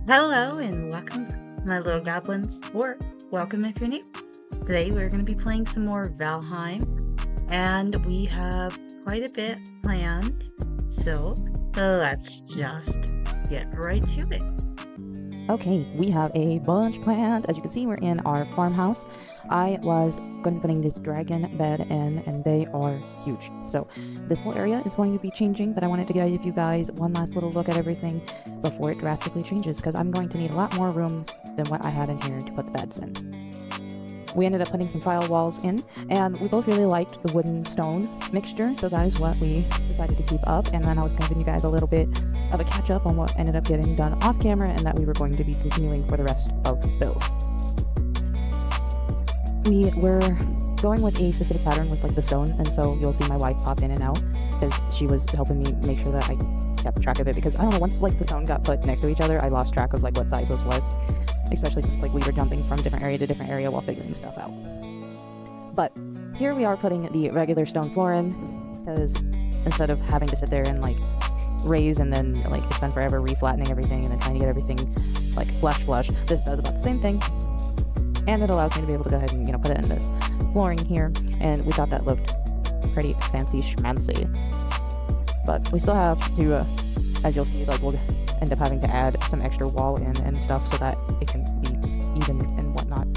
Hello and welcome, my little goblins, or welcome if you're new. Today we're going to be playing some more Valheim, and we have quite a bit planned, so let's just get right to it. Okay, we have a bunch planned. As you can see, we're in our farmhouse. I was going to be putting this dragon bed in, and they are huge. So this whole area is going to be changing, but I wanted to give you guys one last little look at everything before it drastically changes, because I'm going to need a lot more room than what I had in here to put the beds in. We ended up putting some tile walls in, and we both really liked the wooden stone mixture, so that is what we decided to keep up. And then I was giving you guys a little bit of a catch up on what ended up getting done off camera, and that we were going to be continuing for the rest of the build. We were going with a specific pattern with like the stone, and so you'll see my wife pop in and out because she was helping me make sure that I kept track of it, because I don't know, once like the stone got put next to each other, I lost track of like what side was what. Especially since like we were jumping from different area to different area while figuring stuff out. But here we are putting the regular stone floor in, because instead of having to sit there and like raise and then like spend forever reflattening everything and then trying to get everything like flush, this does about the same thing. And it allows me to be able to go ahead and, put it in this flooring here, and we thought that looked pretty fancy schmancy. But we still have to, as you'll see, like we'll end up having to add some extra wall in and stuff so that it can be even and whatnot.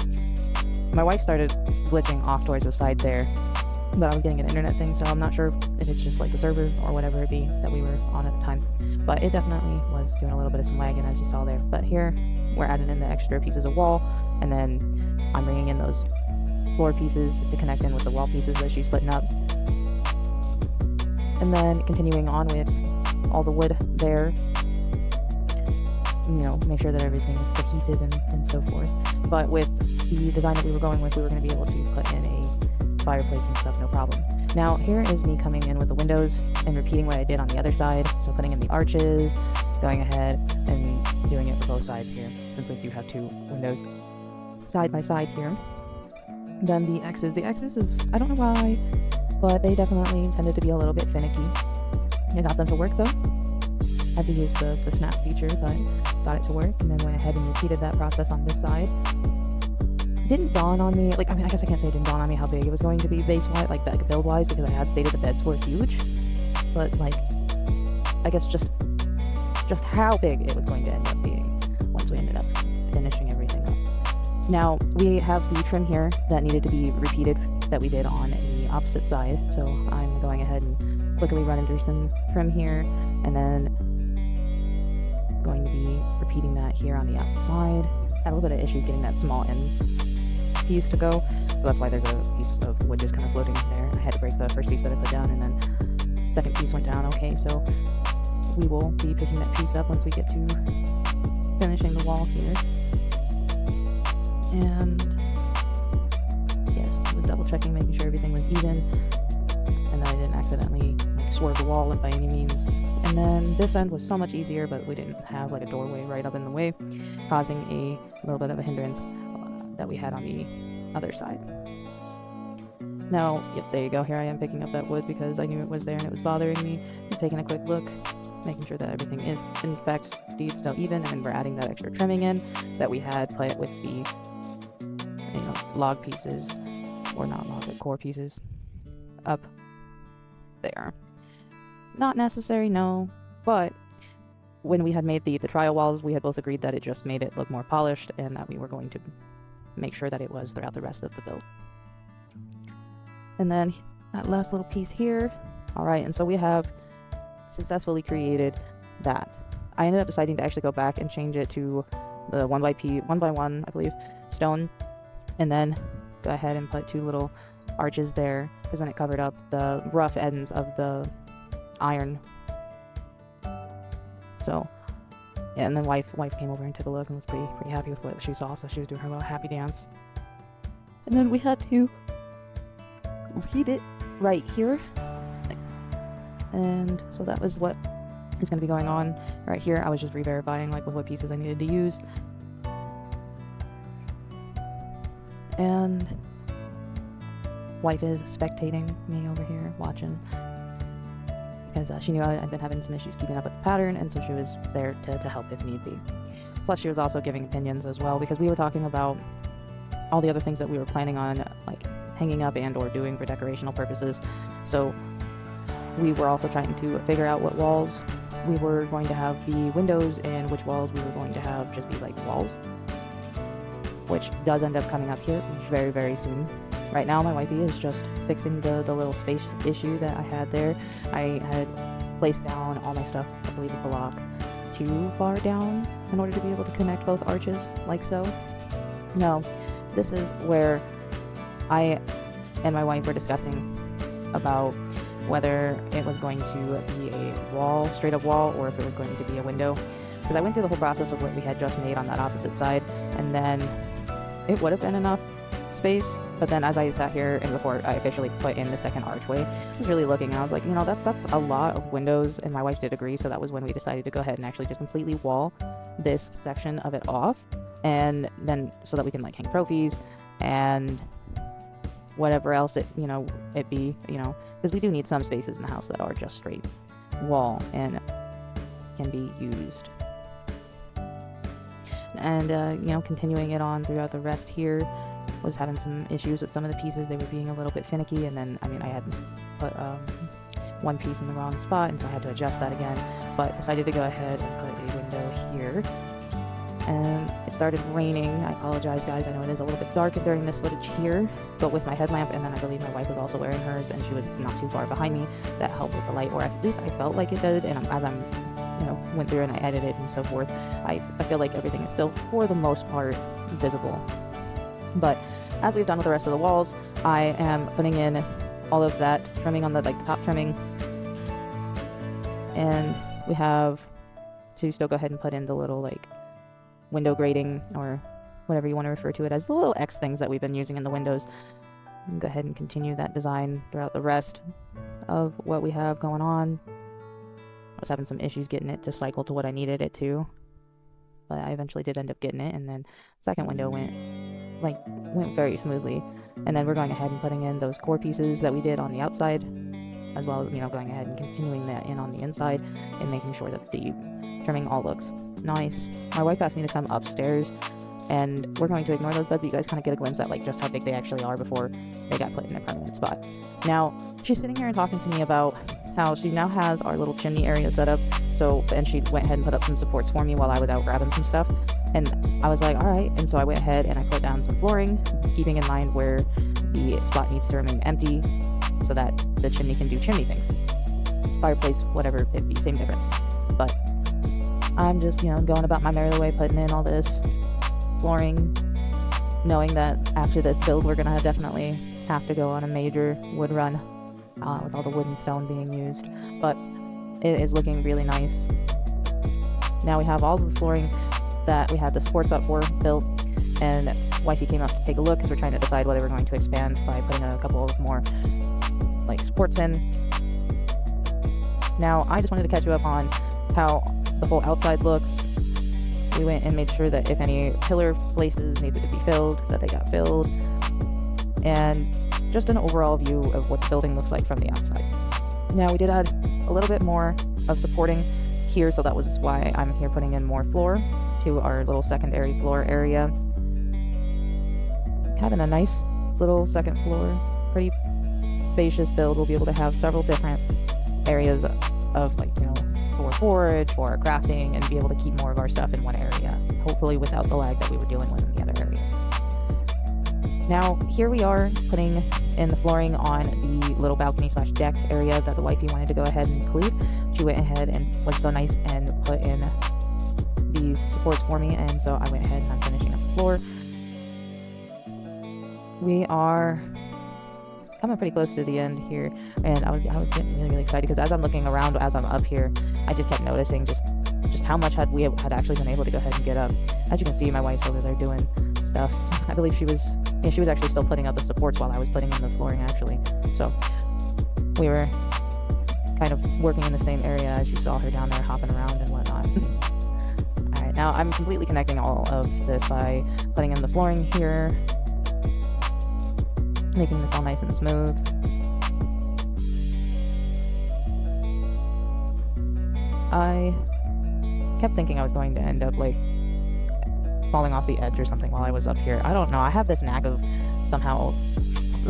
My wife started glitching off towards the side there, but I was getting an internet thing, so I'm not sure if it's just like the server or whatever it be that we were on at the time. But it definitely was doing a little bit of some lagging, as you saw there. But here we're adding in the extra pieces of wall, and then I'm bringing in those floor pieces to connect in with the wall pieces that she's putting up. And then continuing on with all the wood there, make sure that everything is cohesive and so forth. But with the design that we were going with, we were going to be able to put in a fireplace and stuff, no problem. Now, here is me coming in with the windows and repeating what I did on the other side. So putting in the arches, going ahead and doing it for both sides here, since we do have two windows side by side here. Then the X's. The X's is, I don't know why, but they definitely tended to be a little bit finicky. I got them to work though. Had to use the snap feature, but got it to work, and then went ahead and repeated that process on this side. Didn't dawn on me, I guess I can't say it didn't dawn on me how big it was going to be base-wise, like build-wise, because I had stated the beds were huge, but I guess just how big it was going to end up being once we ended up finishing everything up. Now, we have the trim here that needed to be repeated that we did on the opposite side, so I'm going ahead and quickly running through some trim here, and then going to be repeating that here on the outside. Had a little bit of issues getting that small end piece to go, so that's why there's a piece of wood just kind of floating there. I had to break the first piece that I put down, and then second piece went down. Okay, so we will be picking that piece up once we get to finishing the wall here. And yes, I was double checking, making sure everything was even, and that I didn't accidentally swerve the wall by any means. And then this end was so much easier, but we didn't have a doorway right up in the way, causing a little bit of a hindrance that we had on the other side. Now, yep, there you go. Here I am picking up that wood because I knew it was there and it was bothering me. I'm taking a quick look, making sure that everything is in fact indeed still even, and we're adding that extra trimming in that we had put with the log pieces, or not log, but core pieces up there. Not necessary, no, but when we had made the trial walls, we had both agreed that it just made it look more polished, and that we were going to make sure that it was throughout the rest of the build. And then that last little piece here. Alright, and so we have successfully created that. I ended up deciding to actually go back and change it to the 1x1, I believe, stone, and then go ahead and put two little arches there, because then it covered up the rough ends of the iron. So yeah, and then wife came over and took a look and was pretty happy with what she saw, so she was doing her little happy dance. And then we had to repeat it right here, and so that was what is going to be going on right here. I was just re-verifying with what pieces I needed to use, and wife is spectating me over here watching, because she knew I'd been having some issues keeping up with the pattern, and so she was there to help if need be. Plus, she was also giving opinions as well, because we were talking about all the other things that we were planning on, like hanging up and or doing for decorational purposes. So we were also trying to figure out what walls we were going to have be windows and which walls we were going to have just be like walls, which does end up coming up here very, very soon. Right now, my wifey is just fixing the little space issue that I had there. I had placed down all my stuff, I believe, a block too far down in order to be able to connect both arches, like so. No, this is where I and my wife were discussing about whether it was going to be a wall, straight up wall, or if it was going to be a window. Because I went through the whole process of what we had just made on that opposite side, and then it would have been enough space, but then as I sat here and before I officially put in the second archway, I was really looking and I was like, you know, that's a lot of windows, and my wife did agree, so that was when we decided to go ahead and actually just completely wall this section of it off, and then so that we can like hang trophies and whatever else it be, because we do need some spaces in the house that are just straight wall and can be used. And continuing it on throughout the rest here, was having some issues with some of the pieces. They were being a little bit finicky, and then I had put one piece in the wrong spot, and so I had to adjust that again, but decided to go ahead and put a window here. And it started raining. I apologize, guys. I know it is a little bit dark during this footage here, but with my headlamp, and then I believe my wife was also wearing hers, and she was not too far behind me, that helped with the light, or at least I felt like it did. And as I'm went through and I edited and so forth, I feel like everything is still for the most part visible. But as we've done with the rest of the walls, I am putting in all of that trimming on the top trimming, and we have to still go ahead and put in the little window grating, or whatever you want to refer to it as, the little X things that we've been using in the windows. And go ahead and continue that design throughout the rest of what we have going on. I was having some issues getting it to cycle to what I needed it to, but I eventually did end up getting it, and then the second window went very smoothly. And then we're going ahead and putting in those core pieces that we did on the outside, as well as going ahead and continuing that in on the inside and making sure that the trimming all looks nice. My wife asked me to come upstairs, and we're going to ignore those beds, but you guys kind of get a glimpse at just how big they actually are before they got put in their permanent spot. Now she's sitting here and talking to me about how she now has our little chimney area set up, and she went ahead and put up some supports for me while I was out grabbing some stuff, and I was like, all right. And so I went ahead and I put down some flooring, keeping in mind where the spot needs to remain empty so that the chimney can do chimney things. Fireplace, whatever it be, same difference. But I'm just going about my merry way, putting in all this flooring, knowing that after this build we're gonna definitely have to go on a major wood run with all the wood and stone being used, but it is looking really nice. Now we have all the flooring that we had the supports up for built, and wifey came up to take a look because we're trying to decide whether we're going to expand by putting a couple of more supports in. Now I just wanted to catch you up on how the whole outside looks. We went and made sure that if any pillar places needed to be filled, that they got filled, and just an overall view of what the building looks like from the outside. Now we did add a little bit more of supporting here, so that was why I'm here putting in more floor to our little secondary floor area. Having a nice little second floor, pretty spacious build. We'll be able to have several different areas of for forage, for crafting, and be able to keep more of our stuff in one area, hopefully without the lag that we were dealing with in the other areas. Now here we are putting in the flooring on the little balcony / deck area that the wifey wanted to go ahead and include. She went ahead and was so nice and put in these supports for me, and so I went ahead and I'm finishing up the floor. We are coming pretty close to the end here, and I was getting really excited because as I'm looking around as I'm up here, I just kept noticing just how much we had actually been able to go ahead and get up. As you can see, my wife's over there doing stuff. I believe she was actually still putting up the supports while I was putting in the flooring actually. So we were kind of working in the same area as you saw her down there hopping around and whatnot. Alright, now I'm completely connecting all of this by putting in the flooring here, making this all nice and smooth. I kept thinking I was going to end up falling off the edge or something while I was up here. I don't know. I have this knack of somehow,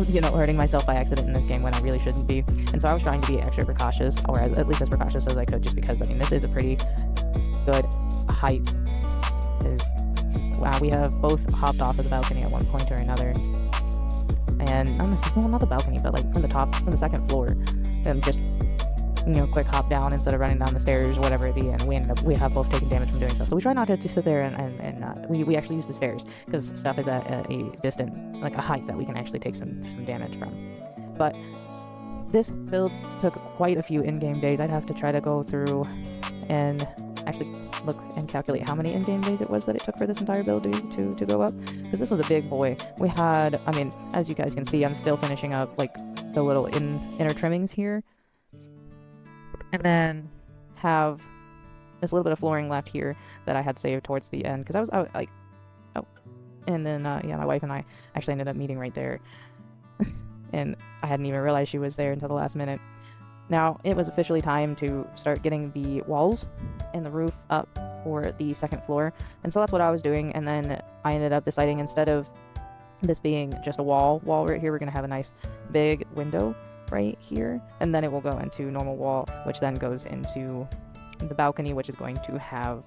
you know, hurting myself by accident in this game when I really shouldn't be. And so I was trying to be extra precautious, or at least as precautious as I could, just because, I mean, this is a pretty good height. Wow, we have both hopped off of the balcony at one point or another. And, not the balcony, but like from the second floor. And just, you know, quick hop down instead of running down the stairs, whatever it be. And we have both taken damage from doing so. So we try not to just sit there and we actually use the stairs, because stuff is at a distant, like a height that we can actually take some damage from. But this build took quite a few in-game days. I'd have to try to go through and actually look and calculate how many in-game days it was that it took for this entire build to go up, because this was a big boy. We had, I mean, as you guys can see, I'm still finishing up like the little inner trimmings here, and then have this little bit of flooring left here that I had saved towards the end, because I was out, like, oh, and then yeah, my wife and I actually ended up meeting right there, and I hadn't even realized she was there until the last minute. Now, it was officially time to start getting the walls and the roof up for the second floor, and so that's what I was doing. And then I ended up deciding, instead of this being just a wall right here, we're gonna have a nice big window right here, and then it will go into normal wall, which then goes into the balcony, which is going to have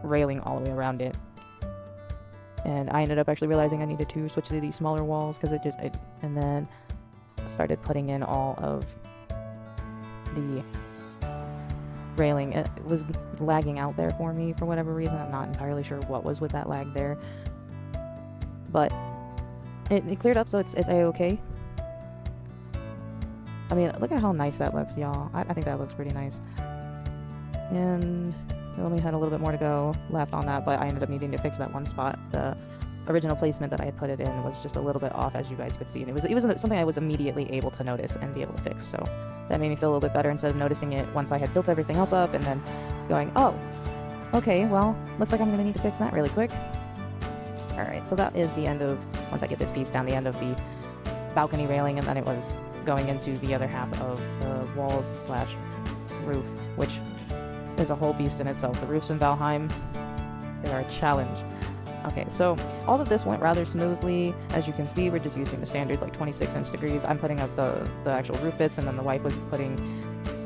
railing all the way around it. And I ended up actually realizing I needed to switch to these smaller walls, because and then started putting in all of the railing. It was lagging out there for me for whatever reason. I'm not entirely sure what was with that lag there, but it cleared up, so it's a-okay. I mean, look at how nice that looks, y'all. I think that looks pretty nice. And we only had a little bit more to go left on that, but I ended up needing to fix that one spot. The original placement that I had put it in was just a little bit off, as you guys could see, and it was something I was immediately able to notice and be able to fix, so that made me feel a little bit better, instead of noticing it once I had built everything else up and then going, oh, okay, well, looks like I'm going to need to fix that really quick. Alright, so that is the end of, once I get this piece down, the end of the balcony railing, and then it was going into the other half of the walls / roof, which is a whole beast in itself. The roofs in Valhiem, they are a challenge. Okay, so all of this went rather smoothly. As you can see, we're just using the standard like 26-inch degrees. I'm putting up the actual roof bits, and then the wife was putting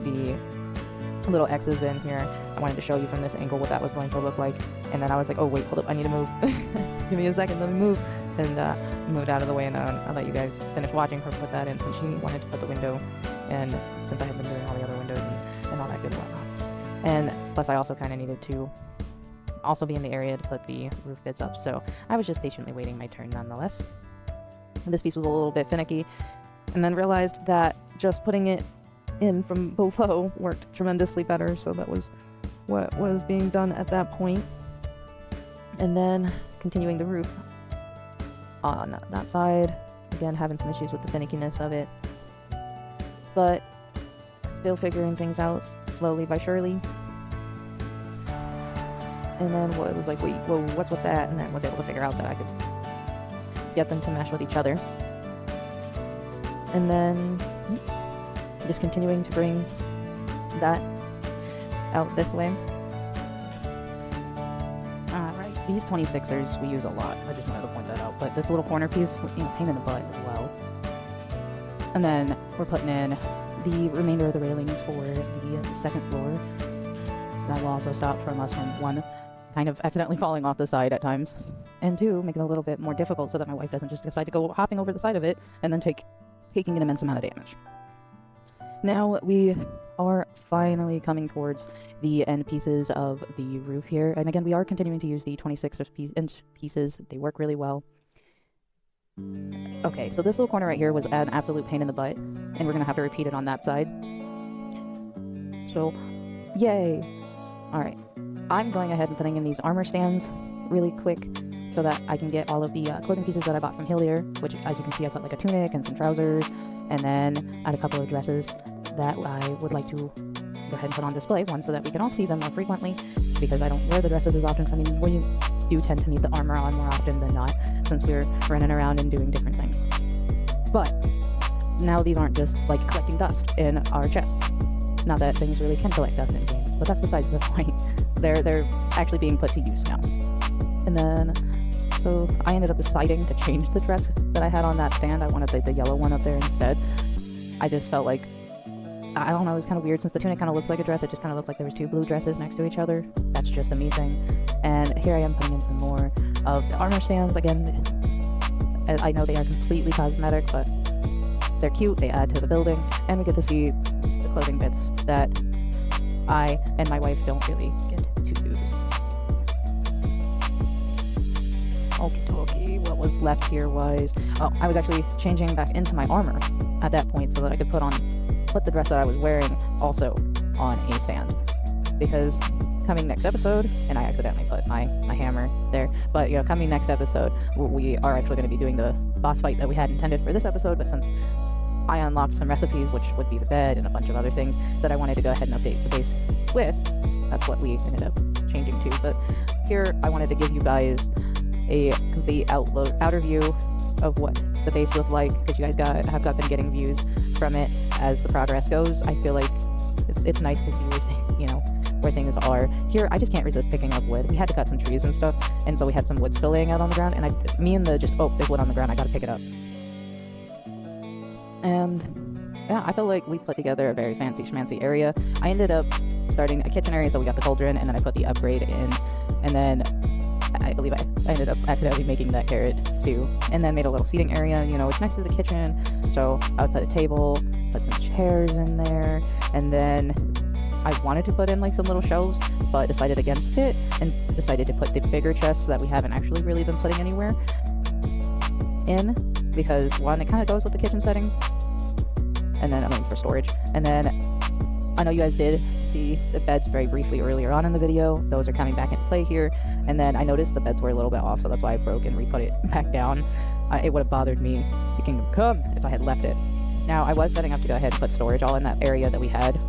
the little X's in here. I wanted to show you from this angle what that was going to look like, and then I was like, oh wait, hold up, I need to move. Give me a second, let me move. And moved out of the way, and I'll let you guys finish watching her put that in, since she wanted to put the window, and since I had been doing all the other windows and all that good whatnots. And plus I also kind of needed to also be in the area to put the roof bits up, so I was just patiently waiting my turn nonetheless. And this piece was a little bit finicky, and then realized that just putting it in from below worked tremendously better, so that was what was being done at that point. And then continuing the roof on that side, again having some issues with the finickiness of it, but still figuring things out slowly by surely. And then it was like, wait, whoa, what's with that? And then was able to figure out that I could get them to mesh with each other. And then just continuing to bring that out this way. Alright, these 26ers we use a lot. I just wanted to point that out. But this little corner piece, you know, pain in the butt as well. And then we're putting in the remainder of the railings for the second floor. That will also stop from us from one, kind of accidentally falling off the side at times, and two, make it a little bit more difficult so that my wife doesn't just decide to go hopping over the side of it and then taking an immense amount of damage. Now we are finally coming towards the end pieces of the roof here, and again we are continuing to use the 26-inch pieces. They work really well. Okay, so this little corner right here was an absolute pain in the butt, and we're gonna have to repeat it on that side. So, yay! Alright, I'm going ahead and putting in these armor stands really quick so that I can get all of the clothing pieces that I bought from Hillier, which, as you can see, I've got like a tunic and some trousers, and then add a couple of dresses that I would like to go ahead and put on display. One, so that we can all see them more frequently, because I don't wear the dresses as often. So, I mean, we do tend to need the armor on more often than not, since we're running around and doing different things. But now these aren't just like collecting dust in our chests. Not that things really can collect dust in games, but that's besides the point. They're actually being put to use now. And then, so I ended up deciding to change the dress that I had on that stand. I wanted the yellow one up there instead. I just felt like, I don't know, it was kind of weird. Since the tunic kind of looks like a dress, it just kind of looked like there was two blue dresses next to each other. That's just a me thing. And here I am putting in some more of the armor stands. Again, I know they are completely cosmetic, but they're cute. They add to the building, and we get to see the clothing bits that I and my wife don't really get to use. Okay, what was left here was, I was actually changing back into my armor at that point so that I could put the dress that I was wearing also on a stand. Because coming next episode, and I accidentally put my hammer there, but coming next episode, we are actually going to be doing the boss fight that we had intended for this episode, but since I unlocked some recipes, which would be the bed and a bunch of other things that I wanted to go ahead and update the base with, that's what we ended up changing to. But here I wanted to give you guys a complete outer view of what the base looked like, because you guys have been getting views from it as the progress goes. I feel like it's nice to see where things are. Here I just can't resist picking up wood. We had to cut some trees and stuff, and so we had some wood still laying out on the ground, and there's wood on the ground, I gotta pick it up. And yeah, I feel like we put together a very fancy schmancy area. I ended up starting a kitchen area, so we got the cauldron, and then I put the upgrade in, and then I believe I ended up accidentally making that carrot stew, and then made a little seating area. It's next to the kitchen, so I would put a table, put some chairs in there, and then I wanted to put in like some little shelves, but decided against it and decided to put the bigger chests that we haven't actually really been putting anywhere in, because one, it kind of goes with the kitchen setting, and then for storage. And then I know you guys did see the beds very briefly earlier on in the video. Those are coming back into play here. And then I noticed the beds were a little bit off, so that's why I broke and re-put it back down. It would have bothered me, the Kingdom Come, if I had left it. Now, I was setting up to go ahead and put storage all in that area that we had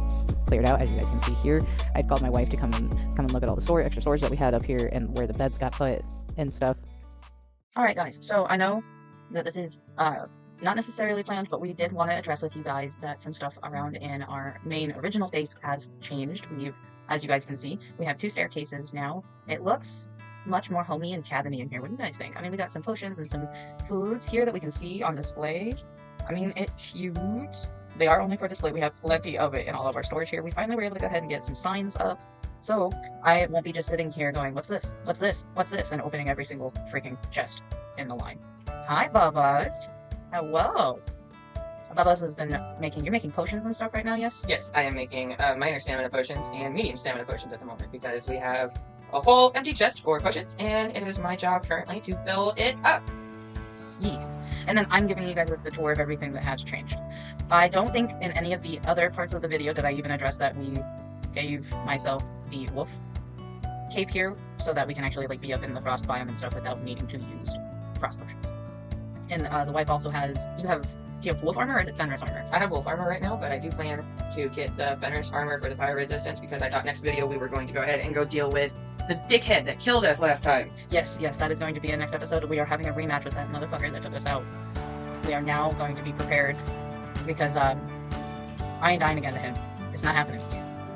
cleared out, as you guys can see here. I'd called my wife to come and look at all the extra storage that we had up here and where the beds got put and stuff. Alright guys, so I know that this is not necessarily planned, but we did want to address with you guys that some stuff around in our main original base has changed. As you guys can see, we have 2 staircases now. It looks much more homey and cabiny in here. What do you guys think? We got some potions and some foods here that we can see on display. It's cute. They are only for display. We have plenty of it in all of our storage here. We finally were able to go ahead and get some signs up, so I won't be just sitting here going, what's this? What's this? What's this? And opening every single freaking chest in the line. Hi, Bubba's. Hello. Bubba's has been you're making potions and stuff right now, yes? Yes, I am making minor stamina potions and medium stamina potions at the moment, because we have a whole empty chest for potions, and it is my job currently to fill it up. Yes. And then I'm giving you guys the tour of everything that has changed. I don't think in any of the other parts of the video did I even address that we gave myself the wolf cape here, so that we can actually be up in the frost biome and stuff without needing to use frost potions. And the wife also has, do you have wolf armor, or is it Fenris armor? I have wolf armor right now, but I do plan to get the Fenris armor for the fire resistance, because I thought next video we were going to go ahead and go deal with the dickhead that killed us last time. Yes, that is going to be a next episode. We are having a rematch with that motherfucker that took us out. We are now going to be prepared, because I ain't dying again to him. It's not happening.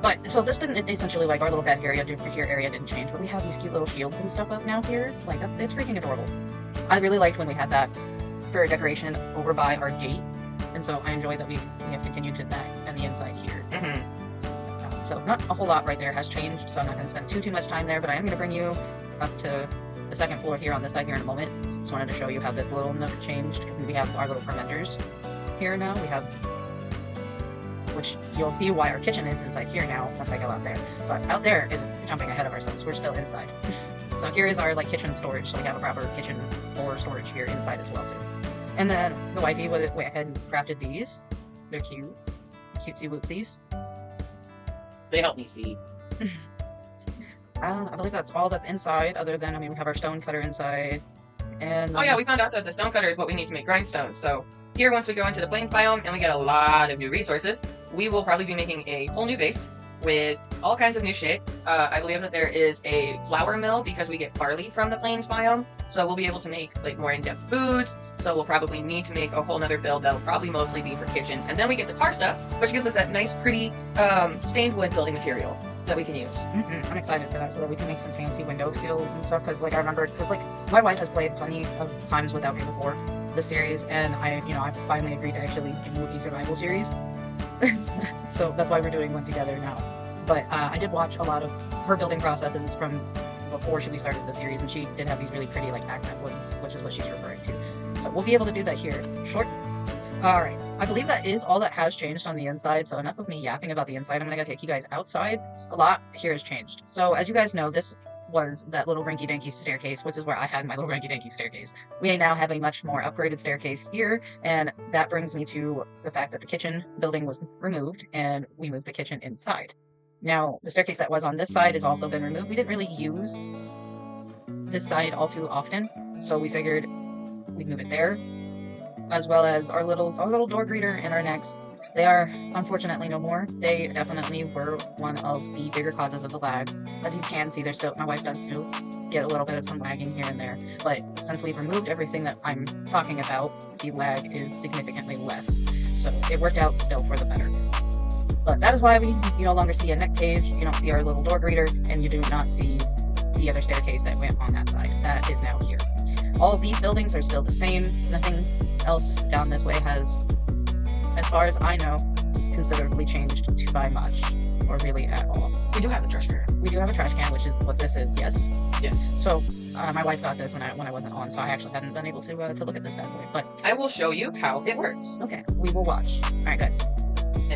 But, so this didn't, essentially, our little bed area didn't change, but we have these cute little shields and stuff up now here. It's freaking adorable. I really liked when we had that for decoration over by our gate, and so I enjoy that we have continued to that and the inside here. So not a whole lot right there has changed, so I'm not going to spend too much time there, but I am going to bring you up to the second floor here on this side here in a moment. Just wanted to show you how this little nook changed, because we have our little fermenters here now. We have, which you'll see why our kitchen is inside here now once I go out there, but out there is jumping ahead of ourselves. We're still inside. So here is our kitchen storage, so we have a proper kitchen floor storage here inside as well too. And then the wifey went ahead and crafted these. They're cute. Cutesy whoopsies. They help me see. I believe that's all that's inside, other than, we have our stone cutter inside. And oh yeah, we found out that the stone cutter is what we need to make grindstones. So here, once we go into the plains biome and we get a lot of new resources, we will probably be making a whole new base with all kinds of new shit. I believe that there is a flour mill, because we get barley from the plains biome, so we'll be able to make more in-depth foods. So we'll probably need to make a whole nother build that'll probably mostly be for kitchens, and then we get the tar stuff, which gives us that nice pretty stained wood building material. that we can use. I'm excited for that so that we can make some fancy window sills and stuff, because like I remember, because like my wife has played plenty of times without me before the series, and I finally agreed to actually do a survival series. So that's why we're doing one together now. But I did watch a lot of her building processes from before we started the series, and she did have these really pretty like accent woods, which is what she's referring to. So we'll be able to do that here short. All right, I believe that is all that has changed on the inside, so enough of me yapping about the inside. I'm gonna go take you guys outside. A lot here has changed. So as you guys know, this was that little rinky-dinky staircase, which is where I had my little rinky-dinky staircase. We now have a much more upgraded staircase here, and that brings me to the fact that the kitchen building was removed, and we moved the kitchen inside. Now, the staircase that was on this side has also been removed. We didn't really use this side all too often, so we figured we'd move it there, as well as our little door greeter and our necks. They are unfortunately no more. They definitely were one of the bigger causes of the lag. As you can see, there's still, my wife does too, get a little bit of some lagging here and there. But since we've removed everything that I'm talking about, the lag is significantly less. So it worked out still for the better. But that is why you no longer see a neck cage, you don't see our little door greeter, and you do not see the other staircase that went on that side. That is now here. All of these buildings are still the same. Nothing else down this way has, as far as I know, considerably changed by much, or really at all. We do have a trash can. We do have a trash can, which is what this is, yes? Yes. So, my wife got this when I wasn't on, so I actually hadn't been able to look at this bad boy, but... I will show you how it works. Okay, we will watch. Alright guys,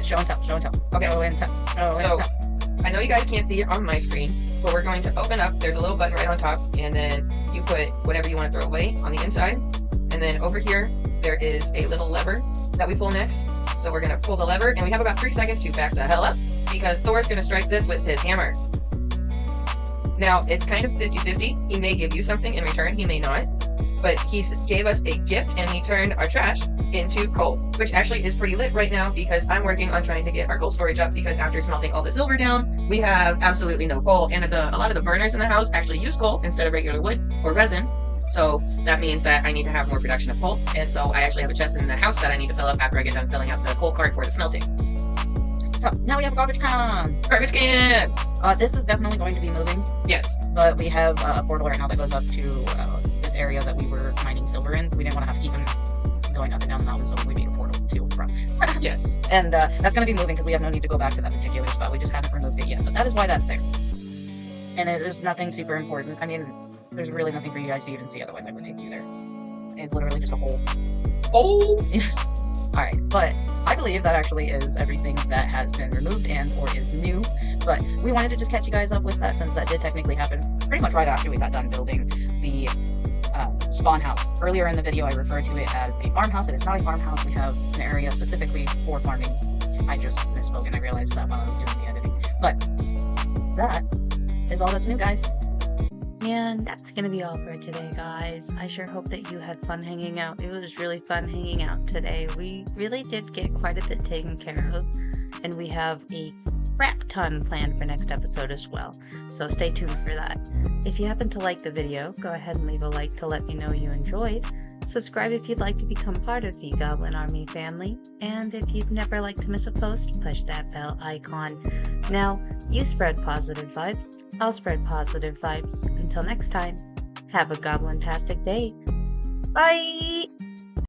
show and tell, show and tell. Okay. Show and tell, show and So, tell. I know you guys can't see it on my screen, but we're going to open up, there's a little button right on top, and then you put whatever you want to throw away on the inside, and then over here, there is a little lever that we pull next. So we're going to pull the lever, and we have about 3 seconds to back the hell up, because Thor's going to strike this with his hammer. Now, it's kind of 50-50. He may give you something in return, he may not. But he gave us a gift, and he turned our trash into coal, which actually is pretty lit right now, because I'm working on trying to get our coal storage up, because after smelting all the silver down, we have absolutely no coal. And a lot of the burners in the house actually use coal instead of regular wood or resin. So that means that I need to have more production of coal, and so I actually have a chest in the house that I need to fill up after I get done filling up the coal cart for the smelting. So, now we have a garbage can! Garbage can! This is definitely going to be moving. Yes. But we have a portal right now that goes up to this area that we were mining silver in. We didn't want to have to keep him going up and down the mountain, so we made a portal to and from. Yes. And that's going to be moving because we have no need to go back to that particular spot. We just haven't removed it yet. But that is why that's there. And it is nothing super important. I mean, there's really nothing for you guys to even see, otherwise I would take you there. It's literally just a hole. Oh! Alright, but I believe that actually is everything that has been removed and or is new. But we wanted to just catch you guys up with that, since that did technically happen pretty much right after we got done building the spawn house. Earlier in the video I referred to it as a farmhouse. It is not a farmhouse. We have an area specifically for farming. I just misspoke and I realized that while I was doing the editing. But that is all that's new, guys. And that's going to be all for today, guys. I sure hope that you had fun hanging out. It was really fun hanging out today. We really did get quite a bit taken care of, and we have a crap ton planned for next episode as well. So stay tuned for that. If you happen to like the video, go ahead and leave a like to let me know you enjoyed. Subscribe if you'd like to become part of the Goblin Army family. And if you'd never like to miss a post, push that bell icon. Now, you spread positive vibes. I'll spread positive vibes. Until next time, have a goblin-tastic day. Bye!